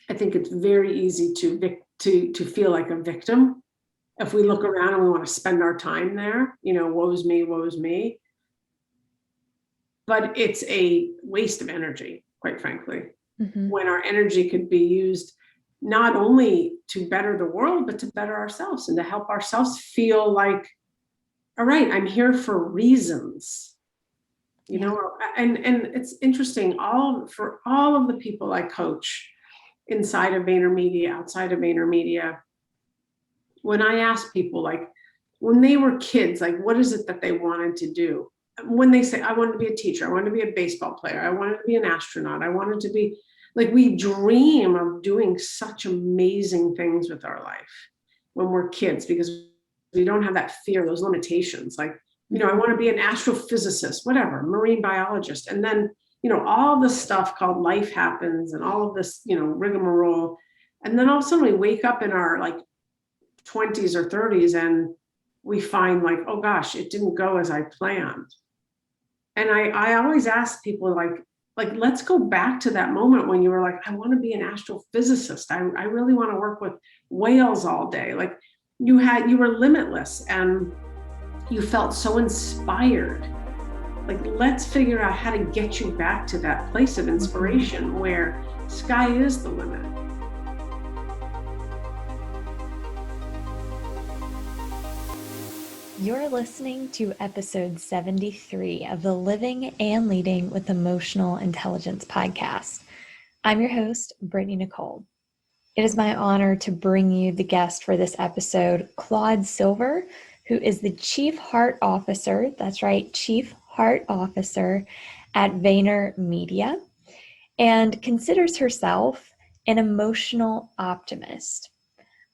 I think it's very easy to feel like a victim. If we look around and we want to spend our time there, woe's me, woe's me. But it's a waste of energy, quite frankly, when our energy could be used not only to better the world, but to better ourselves and to help ourselves feel like, all right, I'm here for reasons. And it's interesting, for all of the people I coach inside of VaynerMedia, outside of VaynerMedia, when I ask people, like, when they were kids, like, what is it that they wanted to do? When they say, I wanted to be a teacher, I wanted to be a baseball player, I wanted to be an astronaut, I wanted to be, like, we dream of doing such amazing things with our life when we're kids, because we don't have that fear, those limitations. Like, I want to be an astrophysicist, whatever, marine biologist. And then, all this stuff called life happens and all of this, rigmarole. And then all of a sudden we wake up in our like 20s or 30s and we find like, oh gosh, it didn't go as I planned. And I always ask people like, let's go back to that moment when you were like, I want to be an astrophysicist. I really want to work with whales all day. Like, you were limitless and you felt so inspired. Like, let's figure out how to get you back to that place of inspiration where sky is the limit. You're listening to episode 73 of the Living and Leading with Emotional Intelligence podcast. I'm your host, Brittney-Nichole. It is my honor to bring you the guest for this episode, Claude Silver, who is the Chief Heart Officer, that's right, Chief Heart Officer at VaynerMedia, and considers herself an emotional optimist.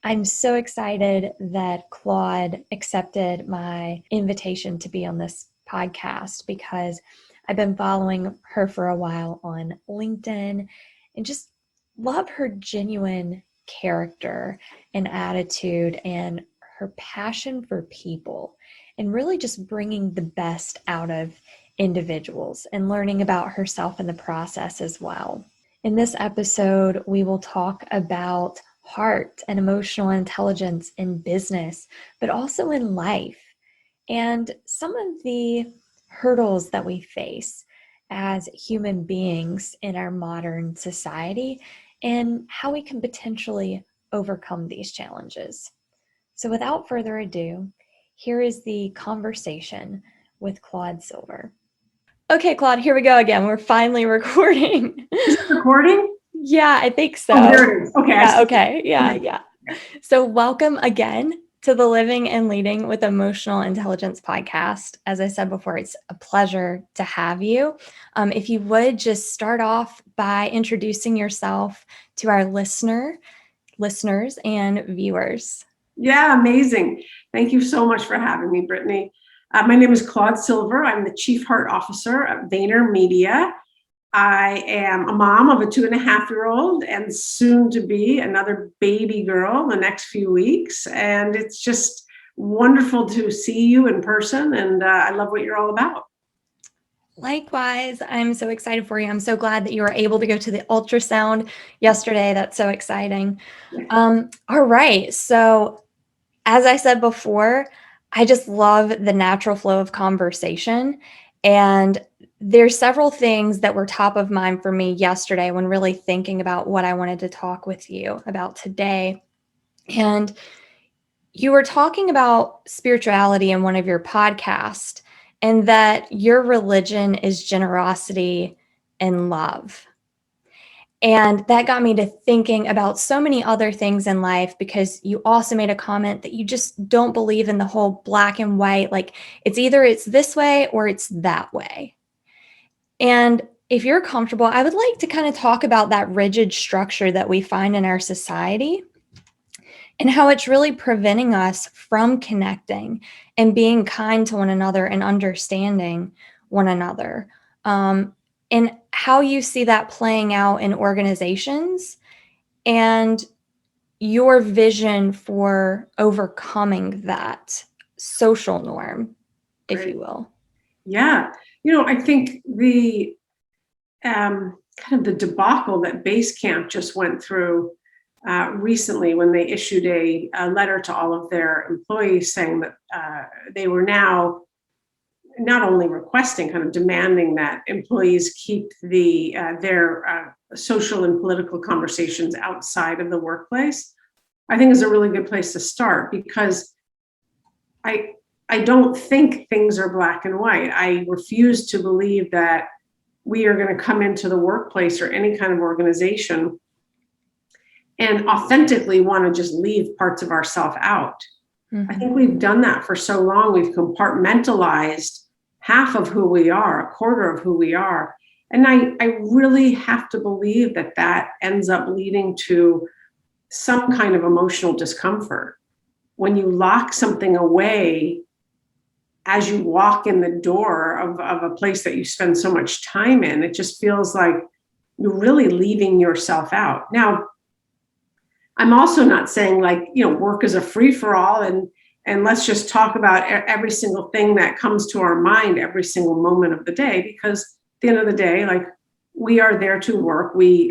I'm so excited that Claude accepted my invitation to be on this podcast because I've been following her for a while on LinkedIn and just love her genuine character and attitude and her passion for people and really just bringing the best out of individuals and learning about herself in the process as well. In this episode, we will talk about heart and emotional intelligence in business, but also in life, and some of the hurdles that we face as human beings in our modern society and how we can potentially overcome these challenges. So without further ado, here is the conversation with Claude Silver. Okay, Claude, here we go again. We're finally recording. Is it recording? Yeah, I think so. Oh, there it is. Okay. Yeah, okay. Yeah. So welcome again to the Living and Leading with Emotional Intelligence podcast. As I said before, it's a pleasure to have you. If you would just start off by introducing yourself to our listeners and viewers. Yeah, amazing. Thank you so much for having me, Brittney. My name is Claude Silver. I'm the Chief Heart Officer at VaynerMedia. I am a mom of a 2.5-year-old and soon to be another baby girl the next few weeks. And it's just wonderful to see you in person. And I love what you're all about. Likewise, I'm so excited for you. I'm so glad that you were able to go to the ultrasound yesterday. That's so exciting. All right. So as I said before, I just love the natural flow of conversation. And there's several things that were top of mind for me yesterday when really thinking about what I wanted to talk with you about today. And you were talking about spirituality in one of your podcasts and that your religion is generosity and love. And that got me to thinking about so many other things in life, because you also made a comment that you just don't believe in the whole black and white, like it's this way or it's that way. And if you're comfortable, I would like to kind of talk about that rigid structure that we find in our society and how it's really preventing us from connecting and being kind to one another and understanding one another. And how you see that playing out in organizations and your vision for overcoming that social norm, if you will. Yeah. I think kind of the debacle that Basecamp just went through recently when they issued a letter to all of their employees saying that they were now not only requesting, kind of demanding that employees keep their social and political conversations outside of the workplace, I think is a really good place to start, because I don't think things are black and white. I refuse to believe that we are going to come into the workplace or any kind of organization and authentically want to just leave parts of ourselves out. Mm-hmm. I think we've done that for so long. We've compartmentalized half of who we are, a quarter of who we are. And I really have to believe that that ends up leading to some kind of emotional discomfort. When you lock something away as you walk in the door of a place that you spend so much time in, it just feels like you're really leaving yourself out. Now, I'm also not saying work is a free for all and let's just talk about every single thing that comes to our mind every single moment of the day, because at the end of the day, we are there to work. We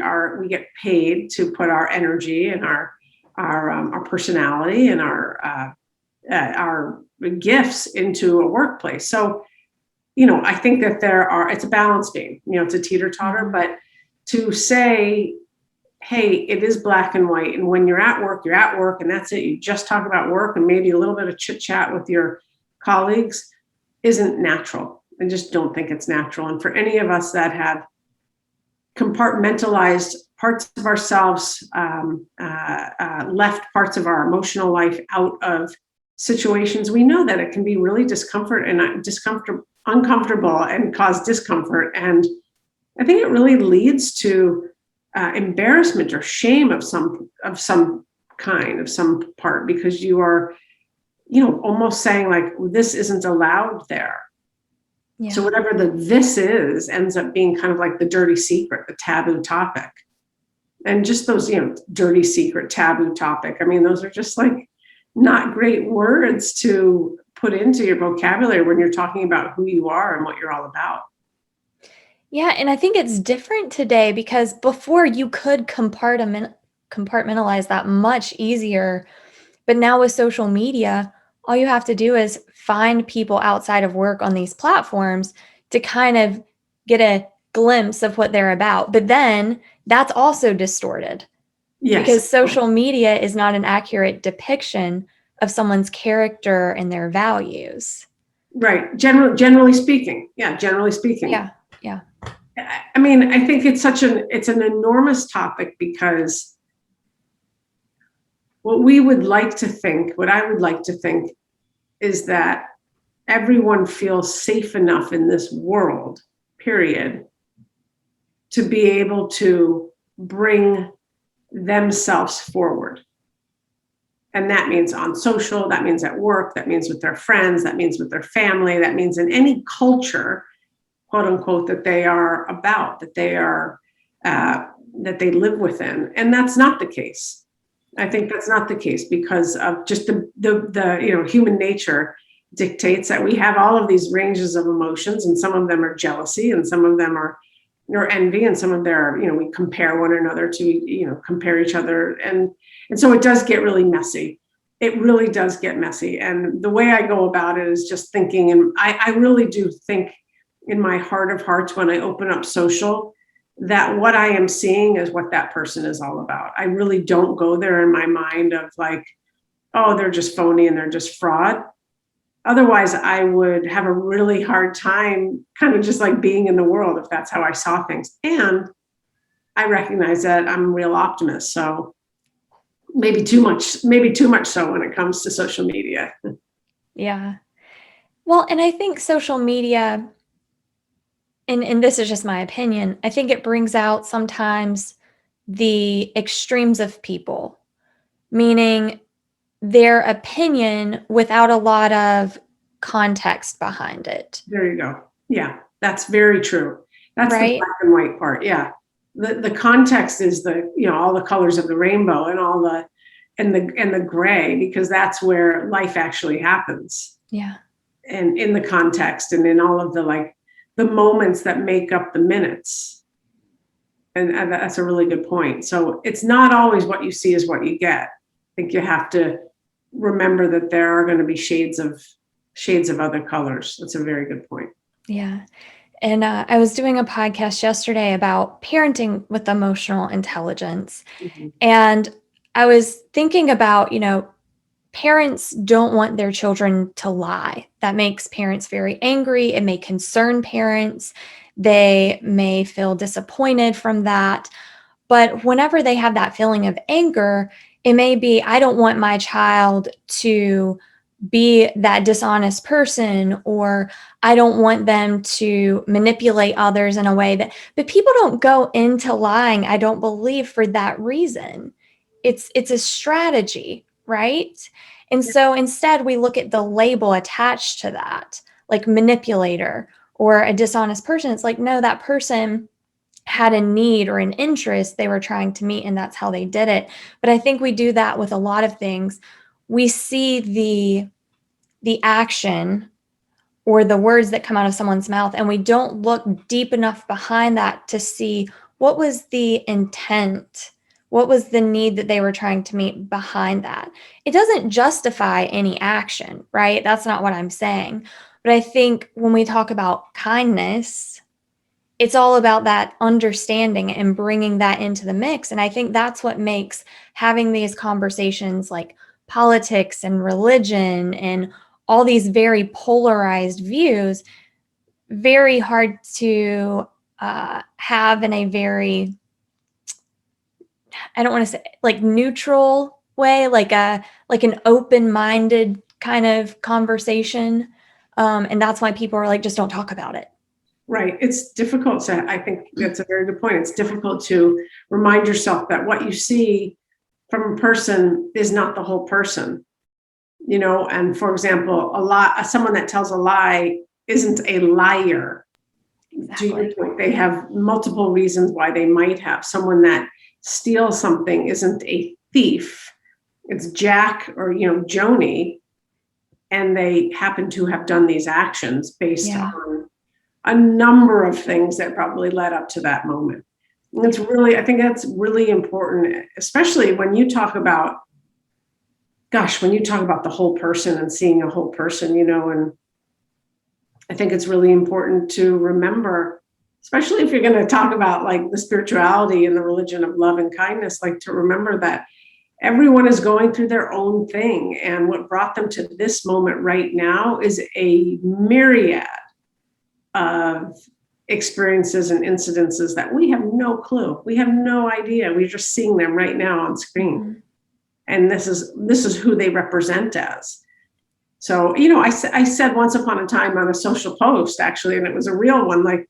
get paid to put our energy and our personality and our gifts into a workplace. So, I think that it's a balance beam, it's a teeter-totter, but to say, hey, it is black and white, and when you're at work, and that's it. You just talk about work and maybe a little bit of chit chat with your colleagues isn't natural. I just don't think it's natural. And for any of us that have compartmentalized parts of ourselves, left parts of our emotional life out of situations, we know that it can be really uncomfortable and cause discomfort. And I think it really leads to embarrassment or shame of some part, because you are, almost saying this isn't allowed there. Yeah. So whatever this is ends up being kind of like the dirty secret, the taboo topic. And just those, dirty secret, taboo topic. I mean, those are just not great words to put into your vocabulary when you're talking about who you are and what you're all about. Yeah, and I think it's different today, because before you could compartmentalize that much easier. But now with social media, all you have to do is find people outside of work on these platforms to kind of get a glimpse of what they're about. But then that's also distorted. Yes. Because social media is not an accurate depiction of someone's character and their values. Right. Generally speaking. Yeah. Generally speaking. Yeah. Yeah. I mean, I think it's an enormous topic, because what I would like to think is that everyone feels safe enough in this world, period, to be able to bring themselves forward. And that means on social, that means at work, that means with their friends, that means with their family, that means in any culture, quote unquote, that they are about, that they live within. And that's not the case. I think that's not the case, because of just the human nature dictates that we have all of these ranges of emotions, and some of them are jealousy, and some of them are envy, and some of them are, we compare one another to, compare each other. And so it does get really messy. It really does get messy. And the way I go about it is just thinking, and I really do think in my heart of hearts, when I open up social, that what I am seeing is what that person is all about. I really don't go there in my mind of oh, they're just phony and they're just fraud. Otherwise, I would have a really hard time kind of just being in the world if that's how I saw things. And I recognize that I'm a real optimist. So maybe too much so when it comes to social media. Yeah. Well, and I think social media, and this is just my opinion, I think it brings out sometimes the extremes of people, meaning their opinion without a lot of context behind it. There you go. Yeah, that's very true. That's right? The black and white part. Yeah. The context is all the colors of the rainbow and all the gray, because that's where life actually happens. Yeah. And in the context and in all of the moments that make up the minutes. And that's a really good point. So it's not always what you see is what you get. I think you have to remember that there are going to be shades of other colors. That's a very good point. Yeah. And I was doing a podcast yesterday about parenting with emotional intelligence. Mm-hmm. And I was thinking about, parents don't want their children to lie. That makes parents very angry. It may concern parents. They may feel disappointed from that. But whenever they have that feeling of anger, it may be, I don't want my child to be that dishonest person, or I don't want them to manipulate others in a way but people don't go into lying, I don't believe, for that reason. It's a strategy, right? And so instead we look at the label attached to that, like manipulator or a dishonest person. It's like, no, that person had a need or an interest they were trying to meet, and that's how they did it. But I think we do that with a lot of things. We see the action or the words that come out of someone's mouth, and we don't look deep enough behind that to see what was the intent, what was the need that they were trying to meet behind that. It doesn't justify any action, right? That's not what I'm saying. But I think when we talk about kindness, it's all about that understanding and bringing that into the mix. And I think that's what makes having these conversations like politics and religion and all these very polarized views very hard to have in a very, I don't want to say like neutral way, like an open-minded kind of conversation. And that's why people are like, just don't talk about it. Right. It's difficult to, I think that's a very good point. It's difficult to remind yourself that what you see from a person is not the whole person, and for example, someone that tells a lie isn't a liar. Exactly. To your point, they have multiple reasons why they might have. Someone that steals something isn't a thief. It's Jack or, Joni, and they happen to have done these actions based on a number of things that probably led up to that moment. And I think that's really important, especially when you talk about the whole person and seeing a whole person, and I think it's really important to remember, especially if you're going to talk about like the spirituality and the religion of love and kindness, like to remember that everyone is going through their own thing. And what brought them to this moment right now is a myriad of experiences and incidences that we have no clue. We have no idea. We're just seeing them right now on screen. Mm-hmm. And this is who they represent as. So, I said once upon a time on a social post, actually, and it was a real one, like,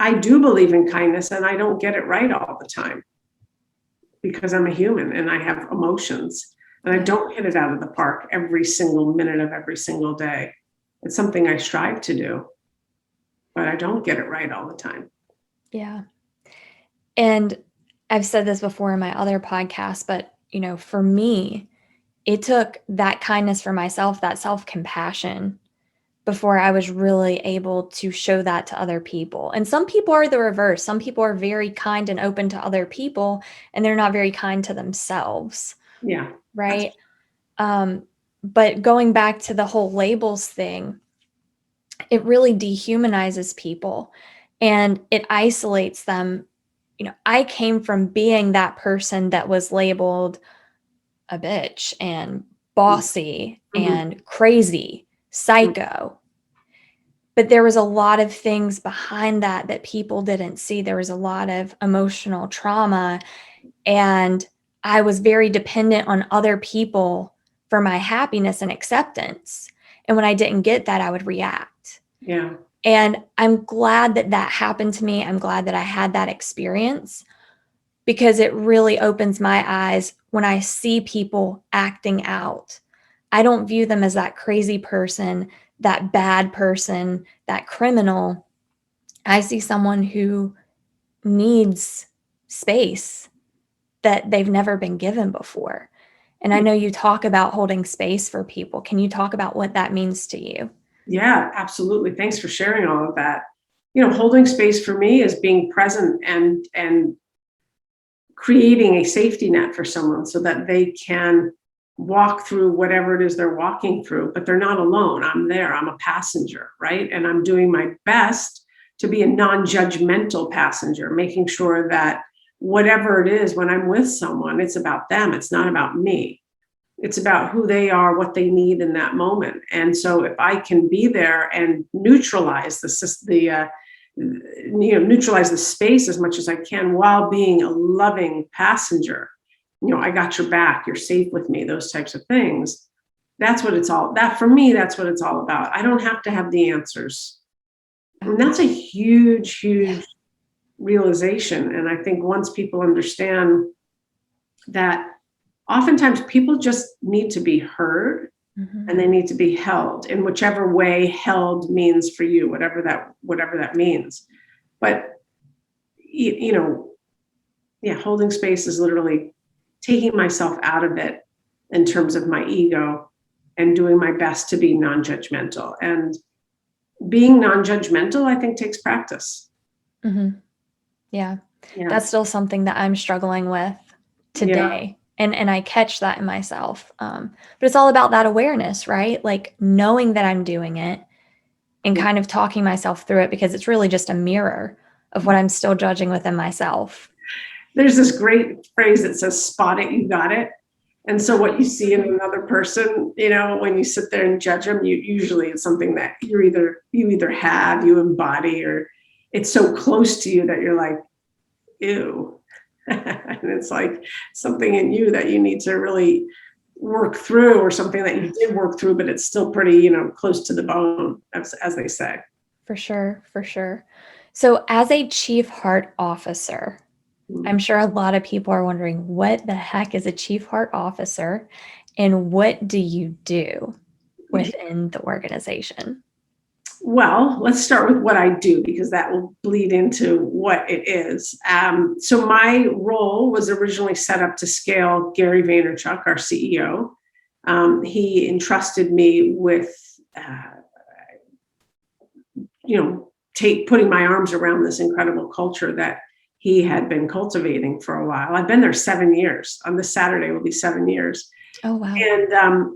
I do believe in kindness and I don't get it right all the time because I'm a human and I have emotions and I don't hit it out of the park every single minute of every single day. It's something I strive to do, but I don't get it right all the time. Yeah. And I've said this before in my other podcast, but, for me, it took that kindness for myself, that self-compassion, before I was really able to show that to other people. And some people are the reverse. Some people are very kind and open to other people, and they're not very kind to themselves. Yeah. Right. But going back to the whole labels thing, it really dehumanizes people and it isolates them. I came from being that person that was labeled a bitch and bossy and crazy, psycho. But there was a lot of things behind that people didn't see. There was a lot of emotional trauma, and I was very dependent on other people for my happiness and acceptance. And when I didn't get that, I would react. Yeah. And I'm glad that happened to me. I'm glad that I had that experience, because it really opens my eyes when I see people acting out. I don't view them as that crazy person, that bad person, that criminal. I see someone who needs space that they've never been given before. And I know you talk about holding space for people. Can you talk about what that means to you? Yeah, absolutely. Thanks for sharing all of that. holding space for me is being present and creating a safety net for someone so that they can walk through whatever it is they're walking through, but they're not alone. I'm there, I'm a passenger, right? And I'm doing my best to be a non-judgmental passenger, making sure that whatever it is, when I'm with someone, it's about them. It's not about me. It's about who they are, what they need in that moment. And so if I can be there and neutralize neutralize the space as much as I can while being a loving passenger, I got your back, you're safe with me, those types of things. That's what it's all, that for me, that's what it's all about. I don't have to have the answers. And that's a huge, huge realization. And I think once people understand that oftentimes people just need to be heard, and they need to be held in whichever way held means for you, whatever that means. But, holding space is literally taking myself out of it in terms of my ego and doing my best to be non-judgmental. And being non-judgmental, I think, takes practice. Yeah. That's still something that I'm struggling with today. And I catch that in myself. But it's all about that awareness, right? Like knowing that I'm doing it and kind of talking myself through it, because it's really just a mirror of what I'm still judging within myself. There's this great phrase that says, spot it, you got it. And so what you see in another person, when you sit there and judge them, usually it's something that you either have, you embody, or it's so close to you that you're like, ew. And it's like something in you that you need to really work through, or something that you did work through, but it's still pretty, close to the bone, as they say. For sure. For sure. So as a chief heart officer, I'm sure a lot of people are wondering, what the heck is a chief heart officer and what do you do within the organization? Well, let's start with what I do, because that will bleed into what it is. So my role was originally set up to scale Gary Vaynerchuk, our CEO. He entrusted me with, putting my arms around this incredible culture that he had been cultivating for a while. I've been there 7 years. On this Saturday will be 7 years. Oh, wow.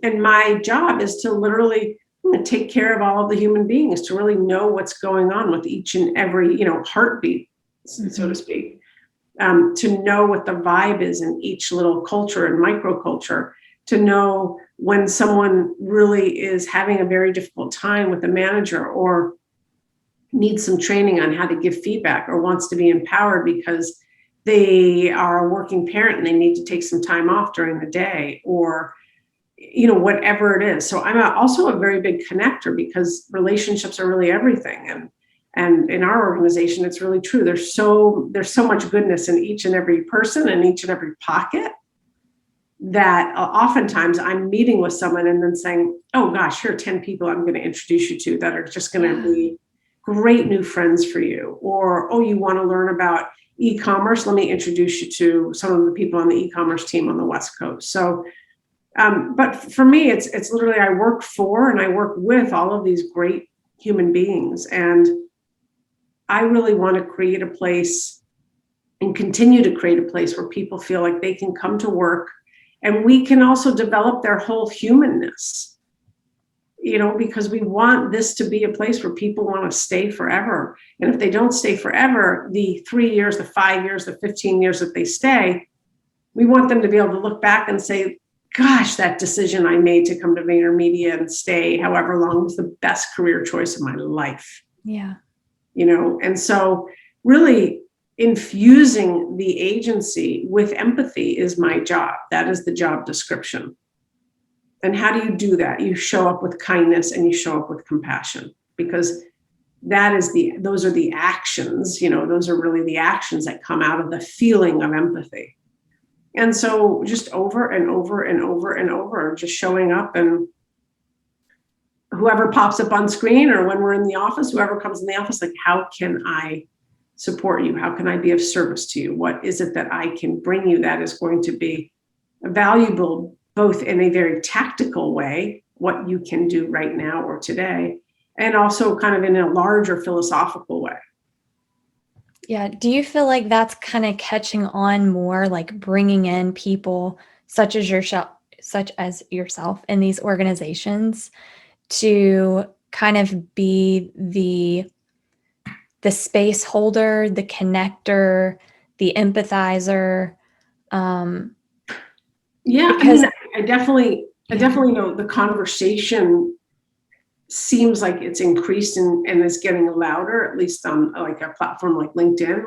And my job is to literally take care of all of the human beings, to really know what's going on with each and every, heartbeat, so to speak, to know what the vibe is in each little culture and microculture, to know when someone really is having a very difficult time with the manager, or needs some training on how to give feedback, or wants to be empowered because they are a working parent and they need to take some time off during the day, or whatever it is. So I'm also a very big connector, because relationships are really everything. And in our organization, it's really true. There's so much goodness in each and every person and each and every pocket, that oftentimes I'm meeting with someone and then saying, oh gosh, here are 10 people I'm going to introduce you to that are just going to be great new friends for you. Or, oh, you want to learn about e-commerce? Let me introduce you to some of the people on the e-commerce team on the West Coast. So but for me, it's literally, I work for and I work with all of these great human beings. And I really want to create a place and continue to create a place where people feel like they can come to work, and we can also develop their whole humanness, because we want this to be a place where people want to stay forever. And if they don't stay forever, the 3 years, the 5 years, the 15 years that they stay, we want them to be able to look back and say, gosh, that decision I made to come to VaynerMedia and stay however long was the best career choice of my life. Yeah. And so really infusing the agency with empathy is my job. That is the job description. And how do you do that? You show up with kindness and you show up with compassion, because those are the actions, those are really the actions that come out of the feeling of empathy. And so just over and over and over and over, just showing up, and whoever pops up on screen, or when we're in the office, whoever comes in the office, like, how can I support you? How can I be of service to you? What is it that I can bring you that is going to be valuable, both in a very tactical way, what you can do right now or today, and also kind of in a larger philosophical way. Yeah. Do you feel like that's kind of catching on more, like bringing in people such as yourself in these organizations to kind of be the space holder, the connector, the empathizer? Because I definitely know the conversation seems like it's increased and is getting louder, at least on like a platform like LinkedIn,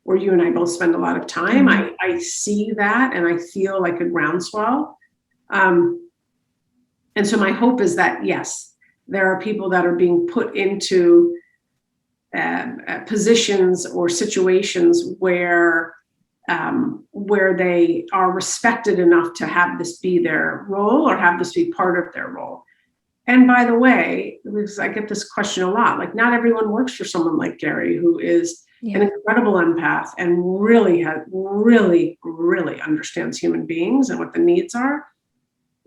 where you and I both spend a lot of time. I see that, and I feel like a groundswell. And so my hope is that, yes, there are people that are being put into positions or situations where they are respected enough to have this be their role or have this be part of their role. And by the way, because I get this question a lot, like not everyone works for someone like Gary, who is an incredible empath and really understands human beings and what the needs are.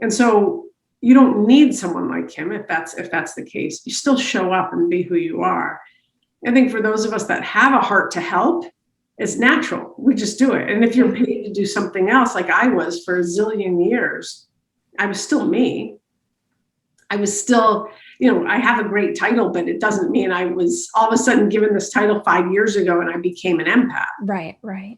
And so you don't need someone like him if that's the case. You still show up and be who you are. I think for those of us that have a heart to help, it's natural. We just do it. And if you're paid to do something else, like I was for a zillion years, I was still me. I was still, I have a great title, but it doesn't mean I was all of a sudden given this title 5 years ago and I became an empath. Right.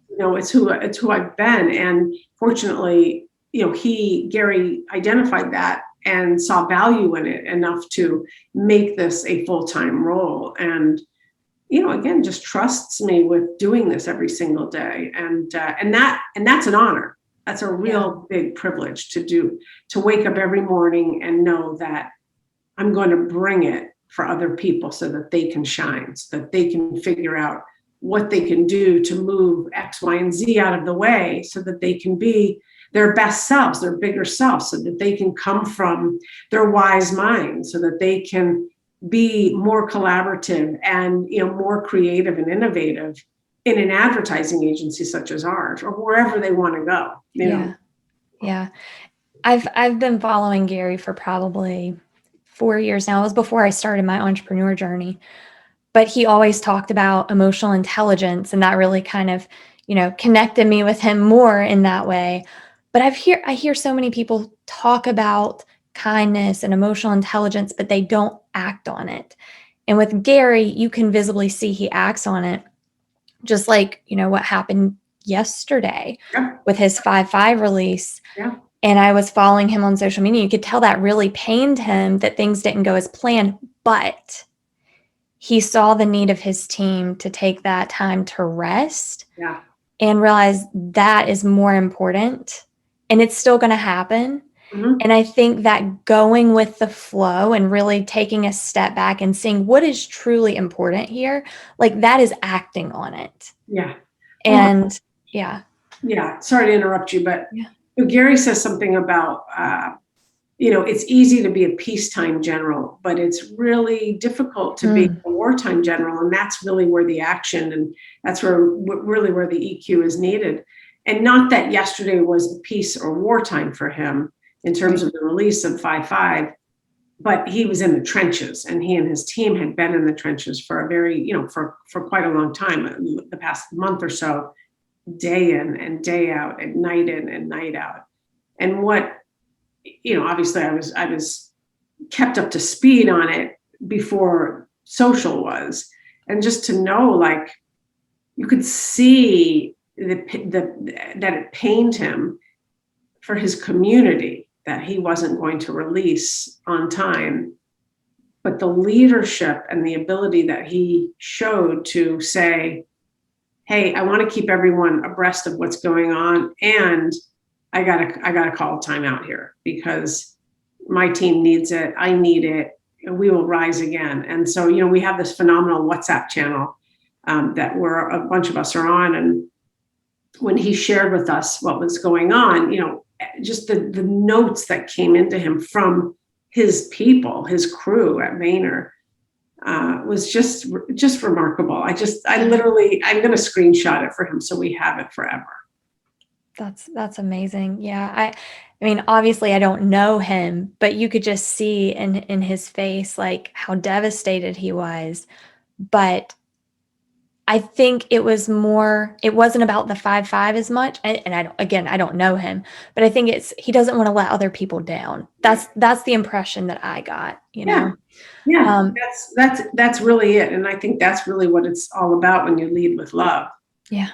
It's who I've been. And fortunately, Gary identified that and saw value in it enough to make this a full-time role. And, again, just trusts me with doing this every single day. And that's an honor. That's a real big privilege to wake up every morning and know that I'm going to bring it for other people so that they can shine, so that they can figure out what they can do to move X, Y, and Z out of the way so that they can be their best selves, their bigger selves, so that they can come from their wise mind, so that they can be more collaborative and more creative and innovative in an advertising agency such as ours, or wherever they want to go. Yeah. I've been following Gary for probably 4 years now. It was before I started my entrepreneur journey, but he always talked about emotional intelligence, and that really kind of, connected me with him more in that way. But I hear so many people talk about kindness and emotional intelligence, but they don't act on it. And with Gary, you can visibly see he acts on it. Just like, what happened yesterday with his 5/5 release. Yeah. And I was following him on social media. You could tell that really pained him that things didn't go as planned, but he saw the need of his team to take that time to rest and realize that is more important, and it's still going to happen. Mm-hmm. And I think that going with the flow and really taking a step back and seeing what is truly important here, like that is acting on it. Yeah. And sorry to interrupt you, but Gary says something about, it's easy to be a peacetime general, but it's really difficult to be a wartime general. And that's really where the action, and that's really where the EQ is needed. And not that yesterday was peace or wartime for him in terms of the release of 5/5, but he was in the trenches, and he and his team had been in the trenches for a very, for quite a long time, the past month or so, day in and day out, and night in and night out. And what, obviously I was kept up to speed on it before social was. And just to know, like, you could see that it pained him for his community that he wasn't going to release on time. But the leadership and the ability that he showed to say, hey, I want to keep everyone abreast of what's going on, and I gotta call a timeout here because my team needs it, I need it, and we will rise again. And so, we have this phenomenal WhatsApp channel that a bunch of us are on. And when he shared with us what was going on, just the notes that came into him from his people, his crew at Vayner, was just remarkable. I'm going to screenshot it for him so we have it forever. That's amazing. Yeah. I mean, obviously I don't know him, but you could just see in his face, like how devastated he was. But I think it wasn't about the 5'5" as much. And I don't know him, but I think he doesn't want to let other people down. That's the impression that I got, Yeah. Yeah. That's really it. And I think that's really what it's all about when you lead with love. Yeah.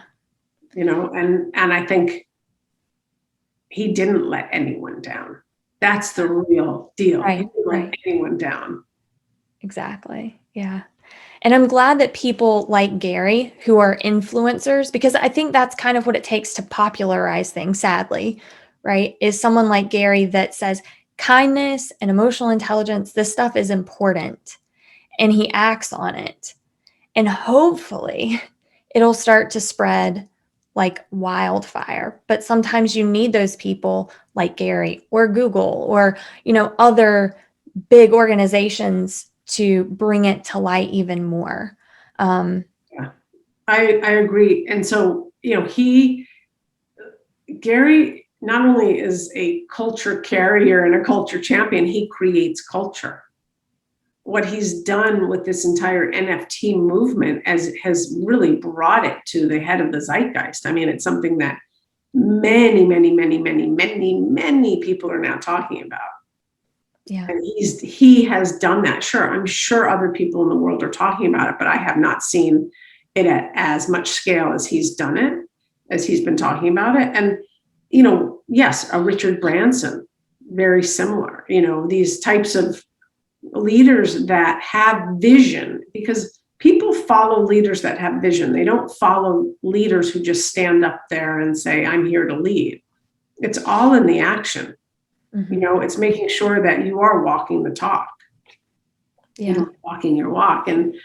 And I think he didn't let anyone down. That's the real deal. Right, He didn't let anyone down. Exactly. Yeah. And I'm glad that people like Gary, who are influencers, because I think that's kind of what it takes to popularize things, sadly, right? Is someone like Gary that says kindness and emotional intelligence, this stuff is important, and he acts on it. And hopefully it'll start to spread like wildfire. But sometimes you need those people like Gary or Google or, other big organizations to bring it to light even more. Yeah, I agree. And so, Gary not only is a culture carrier and a culture champion, he creates culture. What he's done with this entire NFT movement has really brought it to the head of the zeitgeist. I mean, it's something that many, many, many, many, many, many people are now talking about. Yeah. And he has done that. Sure, I'm sure other people in the world are talking about it, but I have not seen it at as much scale as he's done it, as he's been talking about it. And, yes, a Richard Branson, very similar, these types of leaders that have vision, because people follow leaders that have vision. They don't follow leaders who just stand up there and say, I'm here to lead. It's all in the action. Mm-hmm. It's making sure that you are walking the talk, walking your walk. And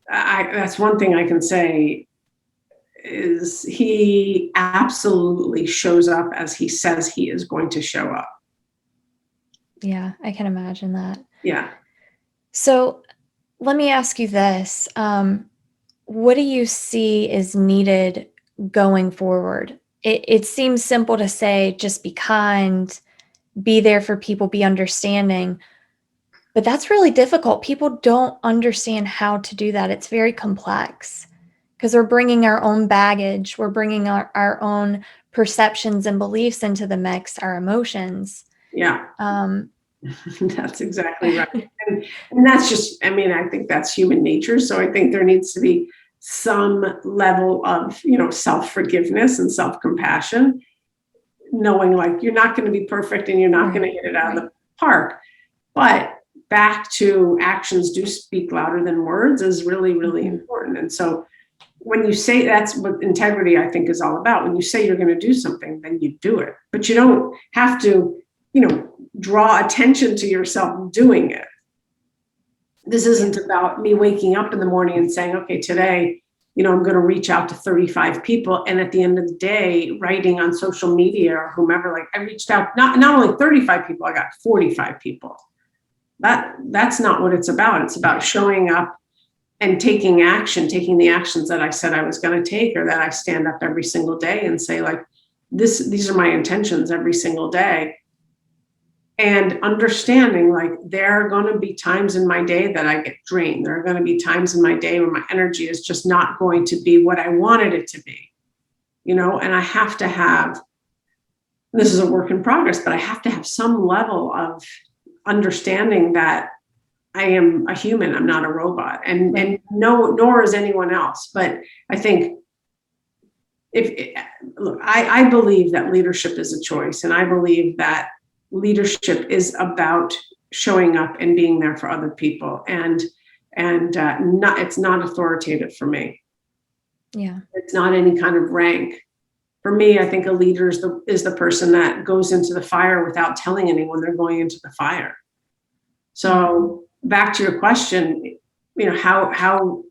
that's one thing I can say is he absolutely shows up as he says he is going to show up. Yeah, I can imagine that. Yeah. So let me ask you this. What do you see is needed going forward? It seems simple to say, just be kind, be there for people, be understanding, but that's really difficult. People don't understand how to do that. It's very complex because we're bringing our own baggage. We're bringing our own perceptions and beliefs into the mix, our emotions. Yeah. That's exactly right. And that's just, I think that's human nature. So I think there needs to be some level of, self-forgiveness and self-compassion, knowing like you're not going to be perfect and you're not going to hit it out of the park. But back to actions do speak louder than words is really, really important. And so when you say, that's what integrity, I think, is all about. When you say you're going to do something, then you do it. But you don't have to, draw attention to yourself doing it. This isn't about me waking up in the morning and saying, okay, today, I'm going to reach out to 35 people. And at the end of the day, writing on social media or whomever, like I reached out, not only 35 people, I got 45 people. That's not what it's about. It's about showing up and taking action, taking the actions that I said I was going to take, or that I stand up every single day and say, like, these are my intentions every single day. And understanding, like, there are going to be times in my day that I get drained. There are going to be times in my day where my energy is just not going to be what I wanted it to be, and I have to have, this is a work in progress, but I have to have some level of understanding that I am a human. I'm not a robot, and nor is anyone else. But I think I believe that leadership is a choice, and I believe that leadership is about showing up and being there for other people, and it's not authoritative for me. Yeah, it's not any kind of rank. For me, I think a leader is the person that goes into the fire without telling anyone they're going into the fire. So back to your question, how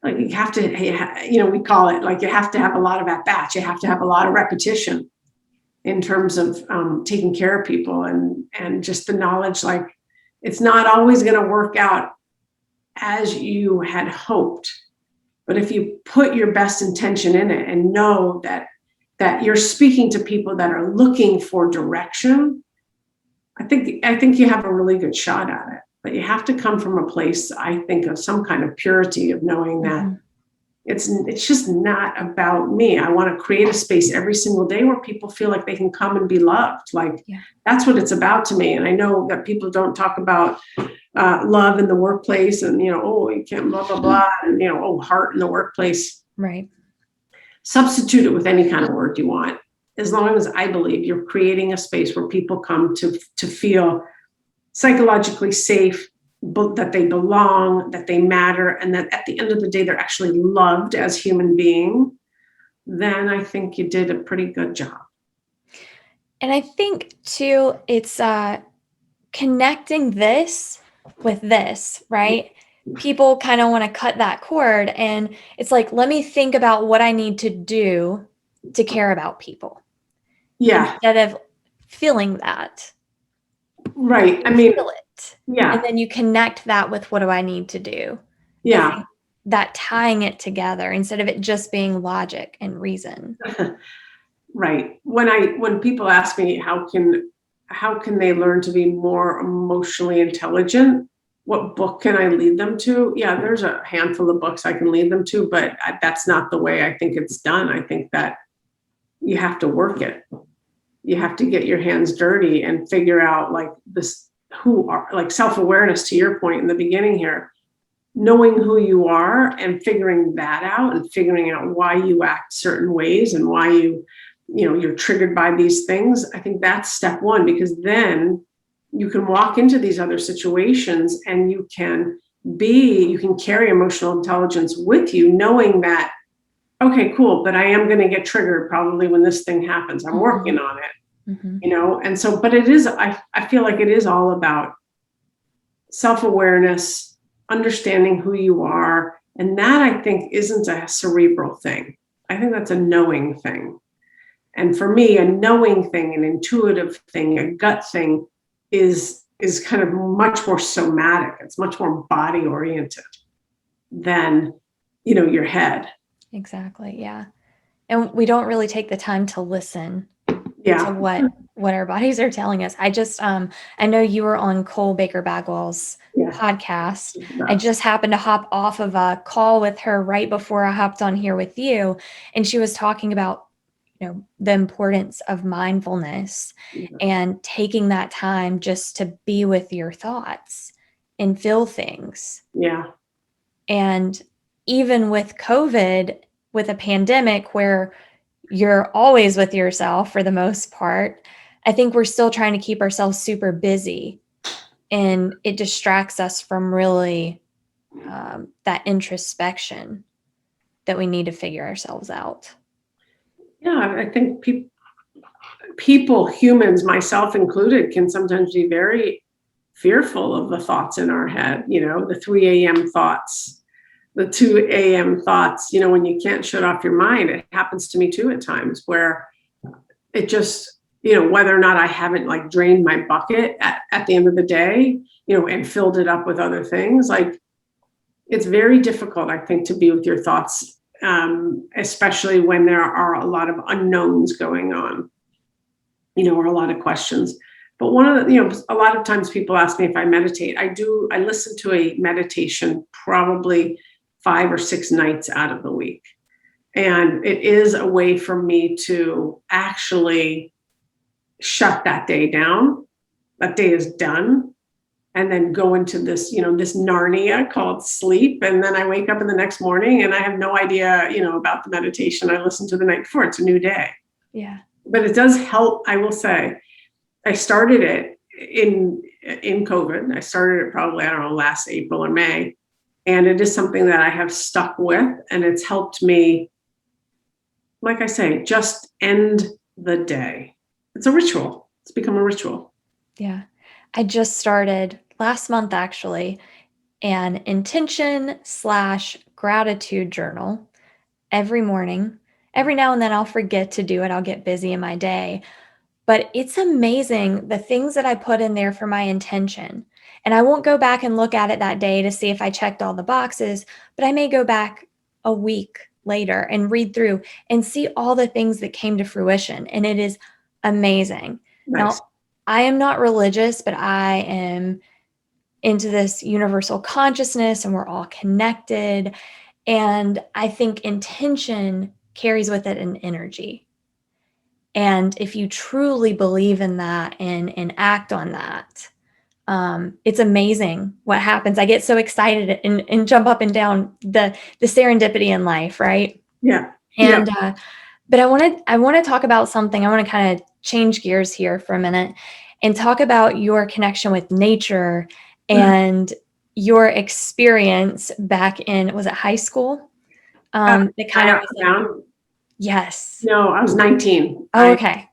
like you have to, we call it like you have to have a lot of at-bats. You have to have a lot of repetition in terms of taking care of people, and just the knowledge, like, it's not always going to work out as you had hoped. But if you put your best intention in it and know that that you're speaking to people that are looking for direction, I think you have a really good shot at it. But you have to come from a place, I think, of some kind of purity of knowing that it's just not about me. I want to create a space every single day where people feel like they can come and be loved. Like that's what it's about to me. And I know that people don't talk about love in the workplace and, oh, you can't blah, blah, blah. And, heart in the workplace. Right. Substitute it with any kind of word you want. As long as I believe you're creating a space where people come to feel psychologically safe, that they belong, that they matter, and that at the end of the day, they're actually loved as human beings, then I think you did a pretty good job. And I think too, it's connecting this with this, right? People kind of want to cut that cord, and it's like, let me think about what I need to do to care about people. Yeah. Instead of feeling that. Right. I mean, feel it. Yeah. And then you connect that with what do I need to do? Yeah. That tying it together instead of it just being logic and reason. Right. When people ask me how can they learn to be more emotionally intelligent, what book can I lead them to? Yeah, there's a handful of books I can lead them to, but that's not the way I think it's done. I think that you have to work it. You have to get your hands dirty and figure out like self-awareness, to your point in the beginning here, knowing who you are and figuring that out and figuring out why you act certain ways and why you're triggered by these things. I think that's step one, because then you can walk into these other situations and you can carry emotional intelligence with you, knowing that, okay, cool, but I am going to get triggered probably when this thing happens. I'm working on it, and so, but it is, I feel like it is all about self-awareness, understanding who you are. And that, I think, isn't a cerebral thing. I think that's a knowing thing. And for me, a knowing thing, an intuitive thing, a gut thing is kind of much more somatic. It's much more body oriented than, your head. Exactly. Yeah. And we don't really take the time to listen to what our bodies are telling us. I know you were on Cole Baker Bagwell's podcast. I just happened to hop off of a call with her right before I hopped on here with you. And she was talking about, the importance of mindfulness and taking that time just to be with your thoughts and feel things. Yeah. And even with COVID, with a pandemic where you're always with yourself for the most part, I think we're still trying to keep ourselves super busy, and it distracts us from really that introspection that we need to figure ourselves out. Yeah, I think people, humans, myself included, can sometimes be very fearful of the thoughts in our head, the 3 a.m. thoughts, the 2 a.m. thoughts, when you can't shut off your mind. It happens to me too at times where it just, whether or not I haven't like drained my bucket at the end of the day, and filled it up with other things. Like, it's very difficult, I think, to be with your thoughts, especially when there are a lot of unknowns going on, or a lot of questions. But one of the, a lot of times people ask me if I meditate. I listen to a meditation probably 5 or 6 nights out of the week. And it is a way for me to actually shut that day down. That day is done. And then go into this, this Narnia called sleep. And then I wake up in the next morning and I have no idea, about the meditation I listened to the night before. It's a new day. Yeah. But it does help, I will say. I started it in COVID. I started it probably, last April or May. And it is something that I have stuck with. And it's helped me, like I say, just end the day. It's a ritual. It's become a ritual. Yeah. I just started last month, actually, an intention/gratitude journal every morning. Every now and then I'll forget to do it. I'll get busy in my day. But it's amazing the things that I put in there for my intention. And I won't go back and look at it that day to see if I checked all the boxes, but I may go back a week later and read through and see all the things that came to fruition. And it is amazing. Nice. Now, I am not religious, but I am into this universal consciousness and we're all connected. And I think intention carries with it an energy. And if you truly believe in that and act on that, it's amazing what happens. I get so excited and jump up and down the serendipity in life, right? Yeah. And but I want to talk about something. I want to kind of change gears here for a minute and talk about your connection with nature and your experience back in, was it high school? It kind of was like, yes. No, I was 19. Oh, okay.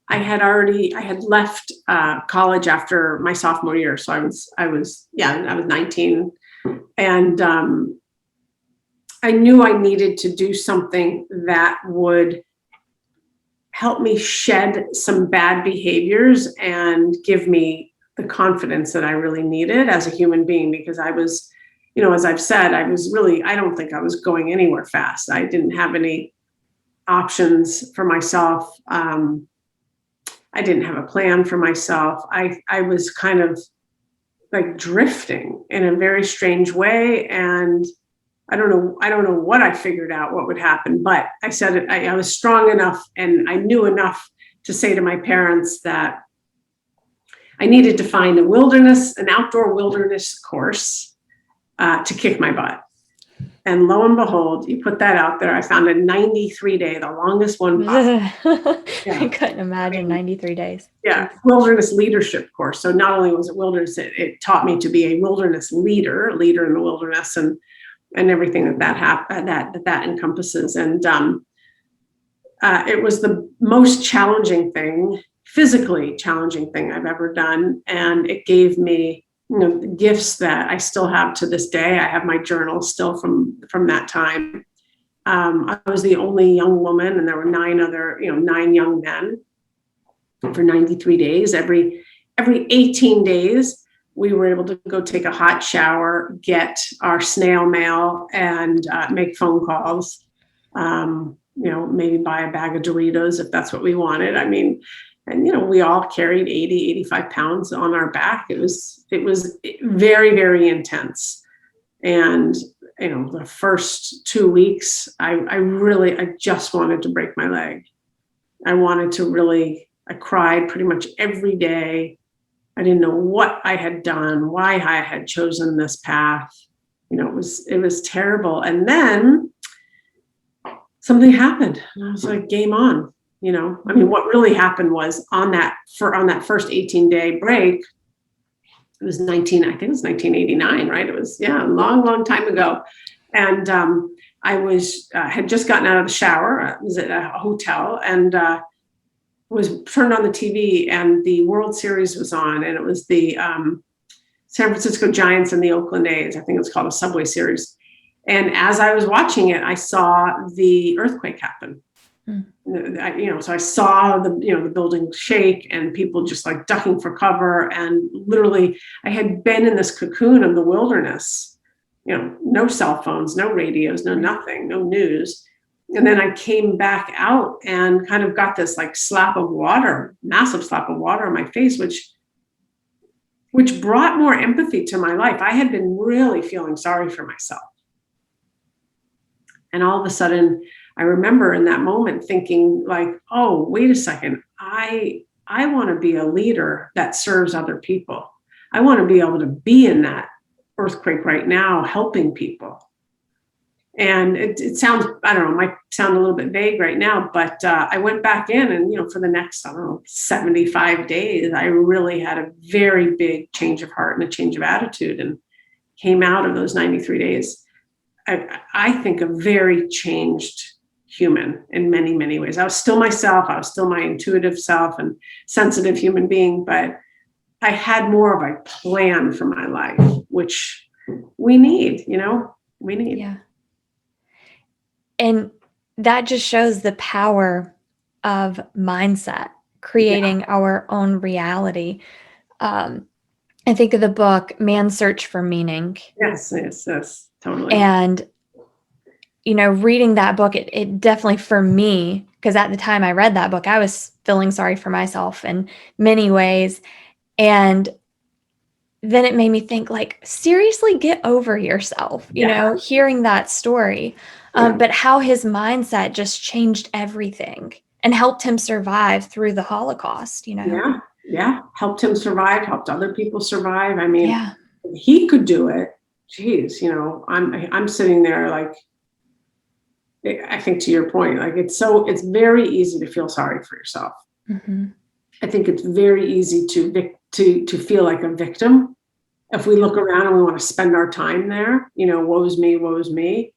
I had left college after my sophomore year. So I was 19, and I knew I needed to do something that would help me shed some bad behaviors and give me the confidence that I really needed as a human being, because I was, as I've said, I don't think I was going anywhere fast. I didn't have any options for myself. I didn't have a plan for myself. I was kind of like drifting in a very strange way. And I don't know what I figured out what would happen, but I said I was strong enough and I knew enough to say to my parents that I needed to find an outdoor wilderness course to kick my butt. And lo and behold, you put that out there. I found a 93-day, the longest one possible. I couldn't imagine 93 days. Yeah, wilderness leadership course. So not only was it wilderness, it taught me to be a wilderness leader in the wilderness, and everything that encompasses. And it was the most physically challenging thing I've ever done, and it gave me gifts that I still have to this day. I have my journal still from that time. I was the only young woman, and there were 9 young men for 93 days. Every 18 days, we were able to go take a hot shower, get our snail mail, and make phone calls. Maybe buy a bag of Doritos if that's what we wanted. I mean, and we all carried 80, 85 pounds on our back. It was very, very intense. And the first 2 weeks, I just wanted to break my leg. I cried pretty much every day. I didn't know what I had done, why I had chosen this path. It was terrible. And then something happened, and I was like, game on. What really happened was on that first 18-day break, it was 1989, right? It was, a long, long time ago. And I had just gotten out of the shower. I was at a hotel and was turned on the TV, and the World Series was on, and it was the San Francisco Giants and the Oakland A's. I think it's called a Subway Series. And as I was watching it, I saw the earthquake happen. So I saw the building shake and people just like ducking for cover. And literally I had been in this cocoon of the wilderness, no cell phones, no radios, no nothing, no news. And then I came back out and kind of got this like massive slap of water on my face, which brought more empathy to my life. I had been really feeling sorry for myself. And all of a sudden, I remember in that moment thinking like, oh, wait a second. I want to be a leader that serves other people. I want to be able to be in that earthquake right now, helping people. And it sounds, I don't know, it might sound a little bit vague right now, but I went back in and, for the next, 75 days, I really had a very big change of heart and a change of attitude, and came out of those 93 days. I think a very changed human in many, many ways. I was still myself. I was still my intuitive self and sensitive human being, but I had more of a plan for my life, which we need, we need. Yeah. And that just shows the power of mindset, creating our own reality. I think of the book, Man's Search for Meaning. Yes, totally. And reading that book, it definitely, for me, because at the time I read that book, I was feeling sorry for myself in many ways. And then it made me think, like, seriously, get over yourself, hearing that story. But how his mindset just changed everything and helped him survive through the Holocaust, Yeah. Helped him survive, helped other people survive. I mean, Yeah. if he could do it, geez, I'm sitting there like, I think to your point, like it's very easy to feel sorry for yourself. Mm-hmm. I think it's very easy to feel like a victim. If we look around and we want to spend our time there, woe's me, woe's me.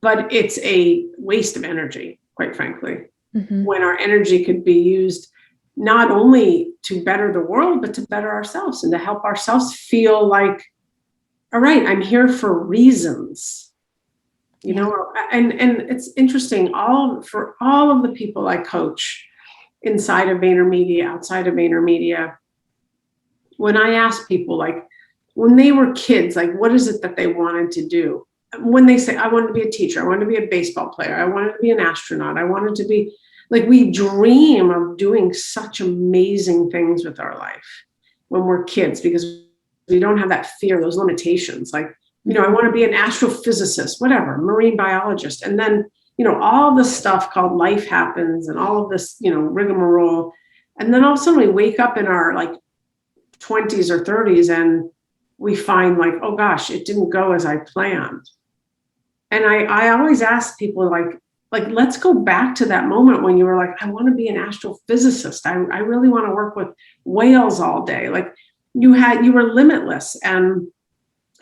But it's a waste of energy, quite frankly, when our energy could be used not only to better the world, but to better ourselves and to help ourselves feel like, all right, I'm here for reasons. And it's interesting, for all of the people I coach inside of VaynerMedia, outside of VaynerMedia, when I ask people, like, when they were kids, like, what is it that they wanted to do? When they say, I wanted to be a teacher, I wanted to be a baseball player, I wanted to be an astronaut, I wanted to be, like, we dream of doing such amazing things with our life when we're kids, because we don't have that fear, those limitations. Like, I want to be an astrophysicist, whatever, marine biologist. And then, all this stuff called life happens and all of this, rigmarole. And then all of a sudden we wake up in our like 20s or 30s and we find, like, oh gosh, it didn't go as I planned. And I always ask people, like, let's go back to that moment when you were like, I want to be an astrophysicist. I really want to work with whales all day. Like, you were limitless and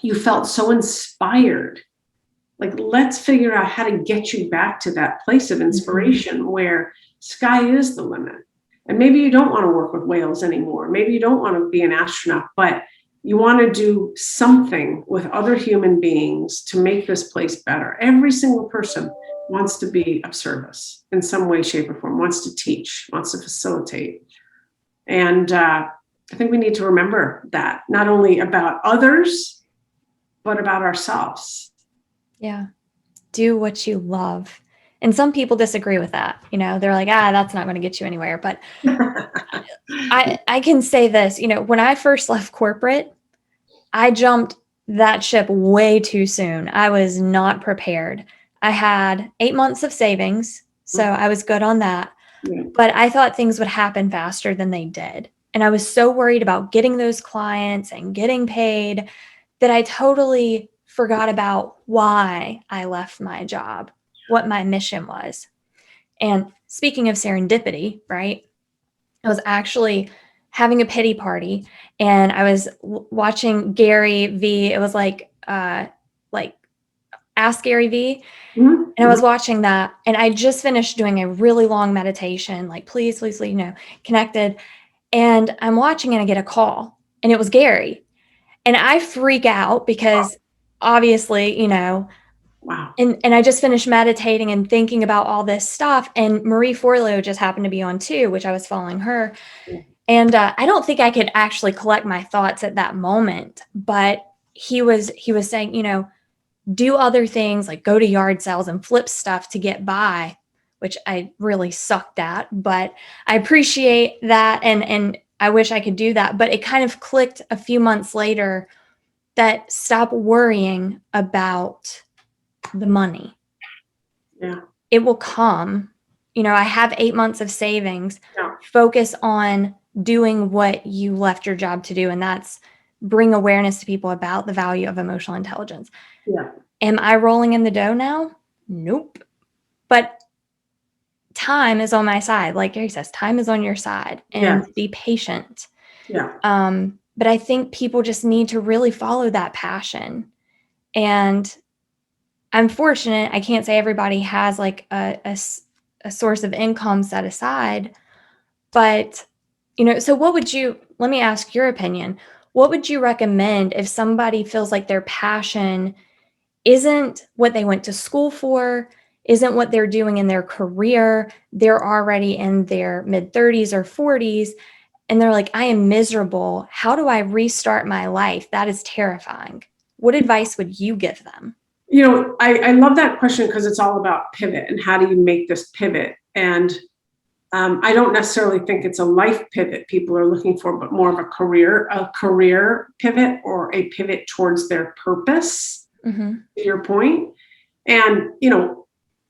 you felt so inspired. Like, let's figure out how to get you back to that place of inspiration where sky is the limit. And maybe you don't want to work with whales anymore. Maybe you don't want to be an astronaut, but you want to do something with other human beings to make this place better. Every single person wants to be of service in some way, shape, or form, wants to teach, wants to facilitate. And I think we need to remember that, not only about others, but about ourselves. Yeah. Do what you love. And some people disagree with that. They're like, that's not going to get you anywhere. But I can say this, when I first left corporate, I jumped that ship way too soon. I was not prepared. I had 8 months of savings, so I was good on that. Yeah. But I thought things would happen faster than they did. And I was so worried about getting those clients and getting paid that I totally forgot about why I left my job, what my mission was. And speaking of serendipity, right? I was actually having a pity party and I was watching Gary V. It was like Ask Gary V. Mm-hmm. And I was watching that and I just finished doing a really long meditation, like, please, connected. And I'm watching and I get a call and it was Gary. And I freak out because obviously, Wow. And I just finished meditating and thinking about all this stuff. And Marie Forleo just happened to be on too, which I was following her. And I don't think I could actually collect my thoughts at that moment. But he was saying, do other things, like go to yard sales and flip stuff to get by, which I really sucked at. But I appreciate that. And I wish I could do that. But it kind of clicked a few months later that stop worrying about the money. Yeah. It will come. I have 8 months of savings. Yeah. Focus on doing what you left your job to do. And that's bring awareness to people about the value of emotional intelligence. Yeah. Am I rolling in the dough now? Nope. But time is on my side. Like Gary says, time is on your side, and be patient. Yeah. But I think people just need to really follow that passion. And I'm fortunate. I can't say everybody has like a source of income set aside, but so let me ask your opinion. What would you recommend if somebody feels like their passion isn't what they went to school for, isn't what they're doing in their career? They're already in their mid-30s or 40s, and they're like, I am miserable. How do I restart my life? That is terrifying. What advice would you give them? I love that question because it's all about pivot and how do you make this pivot? And I don't necessarily think it's a life pivot people are looking for, but more of a career pivot or a pivot towards their purpose, to your point. And,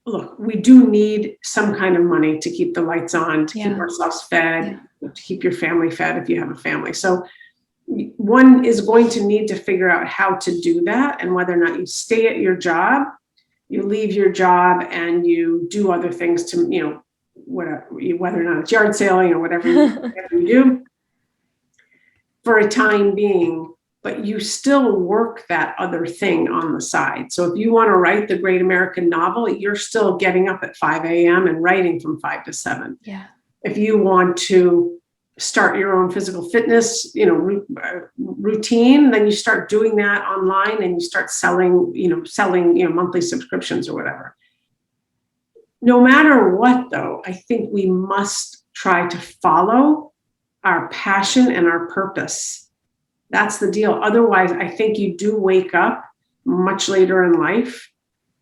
look, we do need some kind of money to keep the lights on, to keep ourselves fed, to keep your family fed if you have a family. So one is going to need to figure out how to do that, and whether or not you stay at your job, you leave your job and you do other things to, whether or not it's yard sailing or whatever you do for a time being, but you still work that other thing on the side. So if you want to write the great American novel, you're still getting up at 5 a.m. and writing from 5 to 7. Yeah. If you want to start your own physical fitness, routine, then you start doing that online and you start selling monthly subscriptions or whatever. No matter what, though, I think we must try to follow our passion and our purpose. That's the deal. Otherwise, I think you do wake up much later in life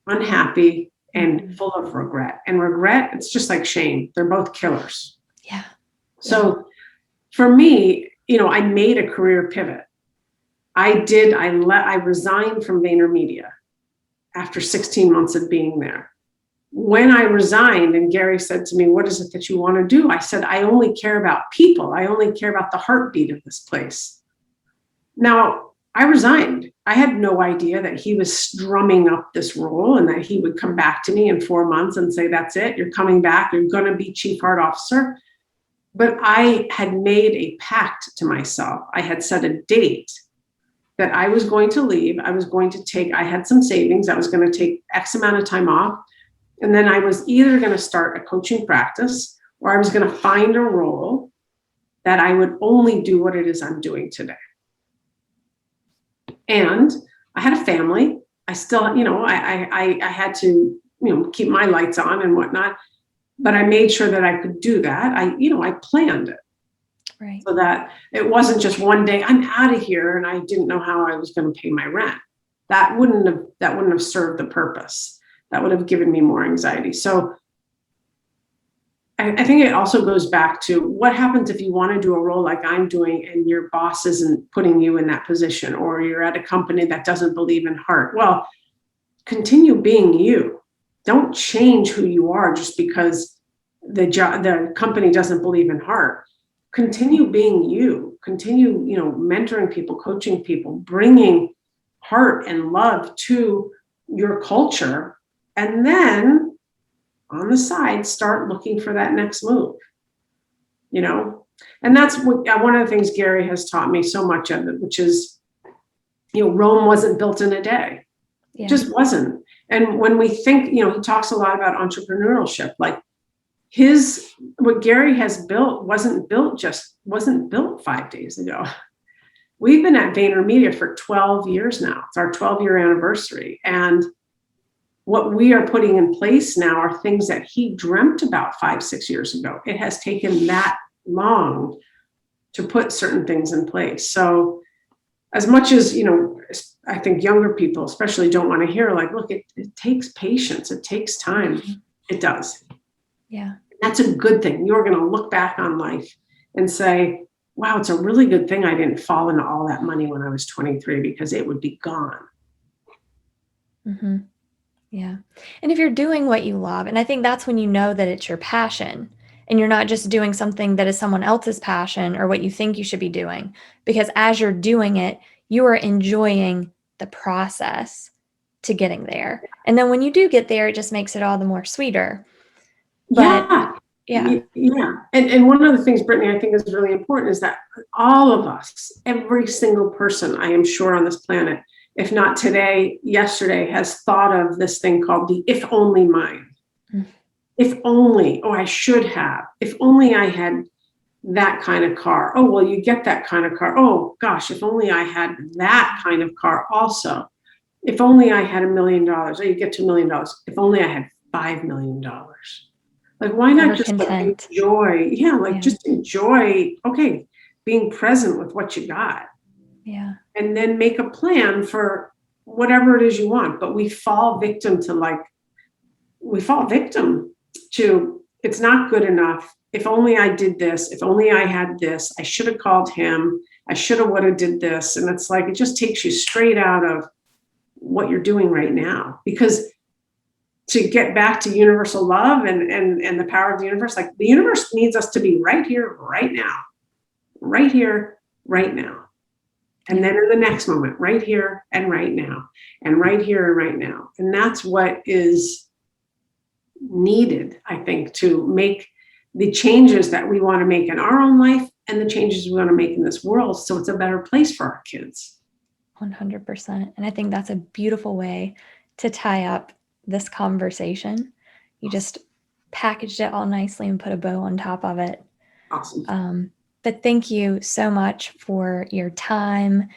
unhappy and full of regret. And regret, it's just like shame. They're both killers. Yeah. So for me, I made a career pivot. I resigned from VaynerMedia after 16 months of being there. When I resigned and Gary said to me, what is it that you want to do? I said, I only care about people. I only care about the heartbeat of this place. Now, I resigned. I had no idea that he was drumming up this role and that he would come back to me in 4 months and say, that's it. You're coming back. You're going to be chief heart officer. But I had made a pact to myself. I had set a date that I was going to leave. I had some savings. I was going to take X amount of time off. And then I was either going to start a coaching practice or I was going to find a role that I would only do what it is I'm doing today. And I had a family. I still, I had to, keep my lights on and whatnot. But I made sure that I could do that. I planned it. Right. So that it wasn't just one day, I'm out of here and I didn't know how I was going to pay my rent. That wouldn't have served the purpose. That would have given me more anxiety. So I think it also goes back to what happens if you want to do a role like I'm doing and your boss isn't putting you in that position, or you're at a company that doesn't believe in heart. Well, continue being you. Don't change who you are just because the company doesn't believe in heart. Continue being you. Continue, mentoring people, coaching people, bringing heart and love to your culture. And then on the side, start looking for that next move, and that's one of the things Gary has taught me so much of it, which is, Rome wasn't built in a day. Yeah. It just wasn't. And when we think, he talks a lot about entrepreneurship, like what Gary has built wasn't built 5 days ago. We've been at VaynerMedia for 12 years now. It's our 12-year anniversary. And what we are putting in place now are things that he dreamt about 5-6 years ago. It has taken that long to put certain things in place. So as much as, I think younger people especially don't want to hear, like, look, it takes patience. It takes time. It does. Yeah. That's a good thing. You're going to look back on life and say, wow, it's a really good thing I didn't fall into all that money when I was 23, because it would be gone. Mm-hmm. Yeah. And if you're doing what you love, and I think that's when you know that it's your passion and you're not just doing something that is someone else's passion or what you think you should be doing, because as you're doing it, you are enjoying the process to getting there. And then when you do get there, it just makes it all the more sweeter. But, yeah. And one of the things, Brittany, I think is really important is that all of us, every single person, I am sure on this planet, if not today, yesterday, has thought of this thing called the if only mind. If only, I should have. If only I had that kind of car. Oh, well, you get that kind of car. Oh, gosh, if only I had that kind of car also. If only I had $1 million. Oh, you get to $1 million. If only I had $5 million. Like, why not just enjoy? Just enjoy, being present with what you got. Yeah. And then make a plan for whatever it is you want, but we fall victim to, it's not good enough. If only I did this, if only I had this, I should have called him, I should have would have did this. And it's like, it just takes you straight out of what you're doing right now. Because to get back to universal love and the power of the universe, like the universe needs us to be right here, right now, right here, right now. And then in the next moment, right here and right now, and right here and right now. And that's what is needed, I think, to make the changes that we want to make in our own life and the changes we want to make in this world, so it's a better place for our kids. 100%. And I think that's a beautiful way to tie up this conversation. You just packaged it all nicely and put a bow on top of it. Awesome. But thank you so much for your time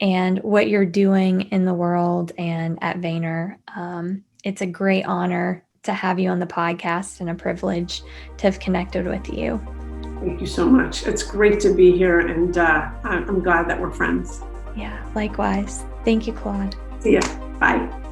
and what you're doing in the world and at Vayner. It's a great honor to have you on the podcast and a privilege to have connected with you. Thank you so much. It's great to be here, and I'm glad that we're friends. Yeah, likewise. Thank you, Claude. See ya. Bye.